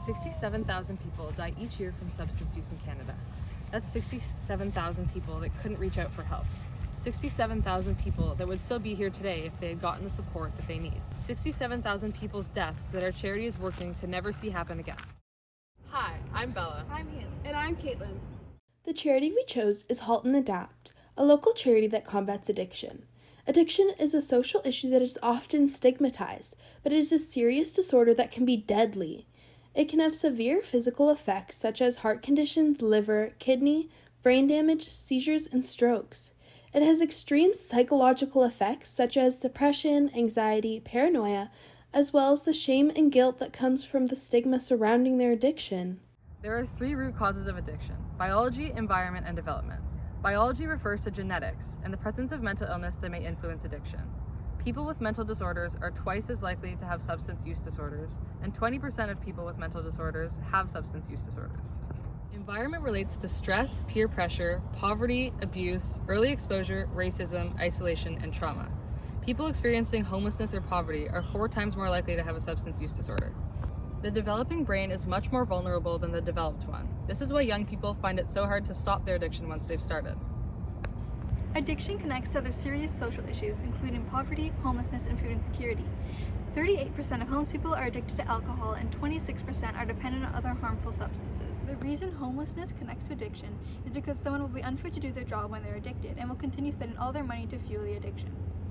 67,000 people die each year from substance use in Canada. That's 67,000 people that couldn't reach out for help. 67,000 people that would still be here today if they had gotten the support that they need. 67,000 people's deaths that our charity is working to never see happen again. Hi, I'm Bella. I'm Hayley. And I'm Kaitlyn. The charity we chose is Halton Adapt, a local charity that combats addiction. Addiction is a social issue that is often stigmatized, but it is a serious disorder that can be deadly. It can have severe physical effects such as heart conditions, liver, kidney, brain damage, seizures, and strokes. It has extreme psychological effects such as depression, anxiety, paranoia, as well as the shame and guilt that comes from the stigma surrounding their addiction. There are 3 root causes of addiction: biology, environment, and development. Biology refers to genetics and the presence of mental illness that may influence addiction. People with mental disorders are twice as likely to have substance use disorders, and 20% of people with mental disorders have substance use disorders. Environment relates to stress, peer pressure, poverty, abuse, early exposure, racism, isolation, and trauma. People experiencing homelessness or poverty are 4 times more likely to have a substance use disorder. The developing brain is much more vulnerable than the developed one. This is why young people find it so hard to stop their addiction once they've started. Addiction connects to other serious social issues, including poverty, homelessness, and food insecurity. 38% of homeless people are addicted to alcohol, and 26% are dependent on other harmful substances. The reason homelessness connects to addiction is because someone will be unfit to do their job when they're addicted and will continue spending all their money to fuel the addiction.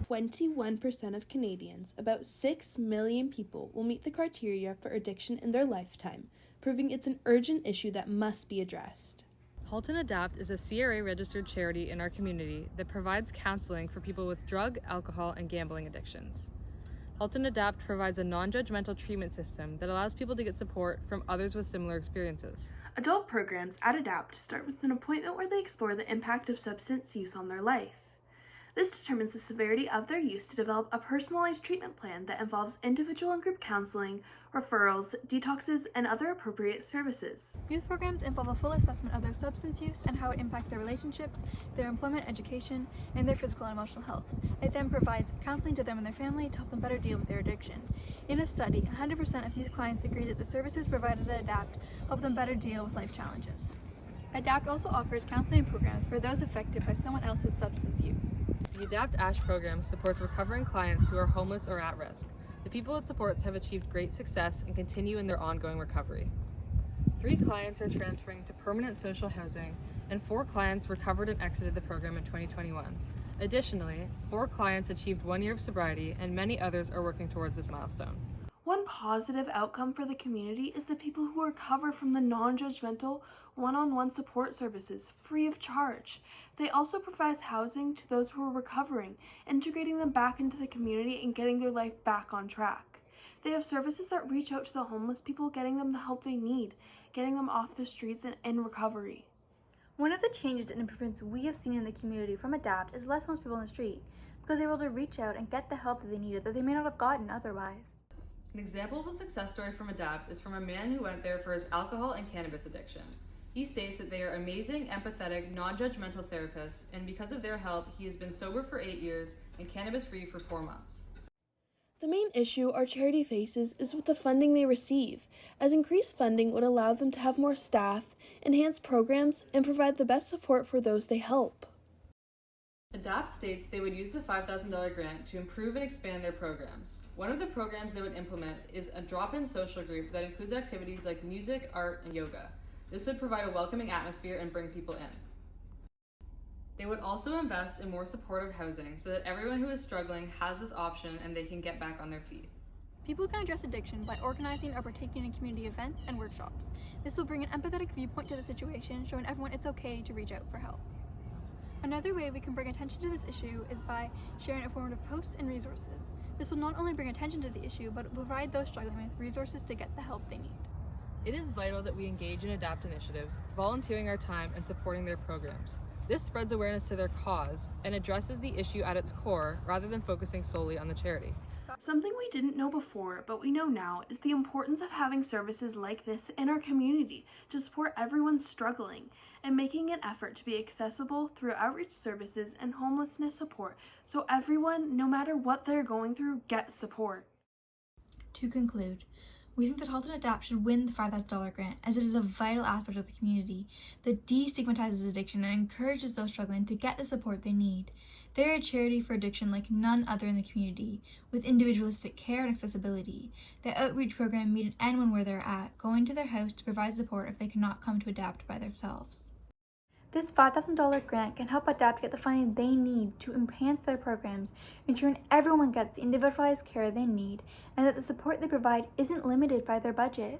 21% of Canadians, about 6 million people, will meet the criteria for addiction in their lifetime, proving it's an urgent issue that must be addressed. Halton Adapt is a CRA-registered charity in our community that provides counseling for people with drug, alcohol, and gambling addictions. Halton Adapt provides a non-judgmental treatment system that allows people to get support from others with similar experiences. Adult programs at Adapt start with an appointment where they explore the impact of substance use on their life. This determines the severity of their use to develop a personalized treatment plan that involves individual and group counseling, referrals, detoxes, and other appropriate services. Youth programs involve a full assessment of their substance use and how it impacts their relationships, their employment, education, and their physical and emotional health. It then provides counseling to them and their family to help them better deal with their addiction. In a study, 100% of youth clients agree that the services provided at Adapt help them better deal with life challenges. Adapt also offers counseling programs for those affected by someone else's substance use. The Adapt ASH program supports recovering clients who are homeless or at risk. The people it supports have achieved great success and continue in their ongoing recovery. 3 clients are transferring to permanent social housing, and 4 clients recovered and exited the program in 2021. Additionally, 4 clients achieved 1 year of sobriety, and many others are working towards this milestone. One positive outcome for the community is the people who recover from the non-judgmental, one-on-one support services free of charge. They also provide housing to those who are recovering, integrating them back into the community and getting their life back on track. They have services that reach out to the homeless people, getting them the help they need, getting them off the streets and in recovery. One of the changes and improvements we have seen in the community from Adapt is less homeless people on the street, because they're able to reach out and get the help that they needed that they may not have gotten otherwise. An example of a success story from Adapt is from a man who went there for his alcohol and cannabis addiction. He states that they are amazing, empathetic, non-judgmental therapists, and because of their help, he has been sober for 8 years and cannabis-free for 4 months. The main issue our charity faces is with the funding they receive, as increased funding would allow them to have more staff, enhance programs, and provide the best support for those they help. Adapt states they would use the $5,000 grant to improve and expand their programs. One of the programs they would implement is a drop-in social group that includes activities like music, art, and yoga. This would provide a welcoming atmosphere and bring people in. They would also invest in more supportive housing so that everyone who is struggling has this option and they can get back on their feet. People can address addiction by organizing or partaking in community events and workshops. This will bring an empathetic viewpoint to the situation, showing everyone it's okay to reach out for help. Another way we can bring attention to this issue is by sharing informative posts and resources. This will not only bring attention to the issue, but provide those struggling with resources to get the help they need. It is vital that we engage in Adapt initiatives, volunteering our time and supporting their programs. This spreads awareness to their cause and addresses the issue at its core rather than focusing solely on the charity. Something we didn't know before, but we know now, is the importance of having services like this in our community to support everyone struggling and making an effort to be accessible through outreach services and homelessness support so everyone, no matter what they're going through, gets support. To conclude, We think that Halton Adapt should win the $5,000 grant, as it is a vital aspect of the community that destigmatizes addiction and encourages those struggling to get the support they need. They are a charity for addiction like none other in the community, with individualistic care and accessibility. The outreach program meet anyone where they're at, going to their house to provide support if they cannot come to Adapt by themselves. This $5,000 grant can help Adapt get the funding they need to enhance their programs, ensuring everyone gets the individualized care they need and that the support they provide isn't limited by their budget.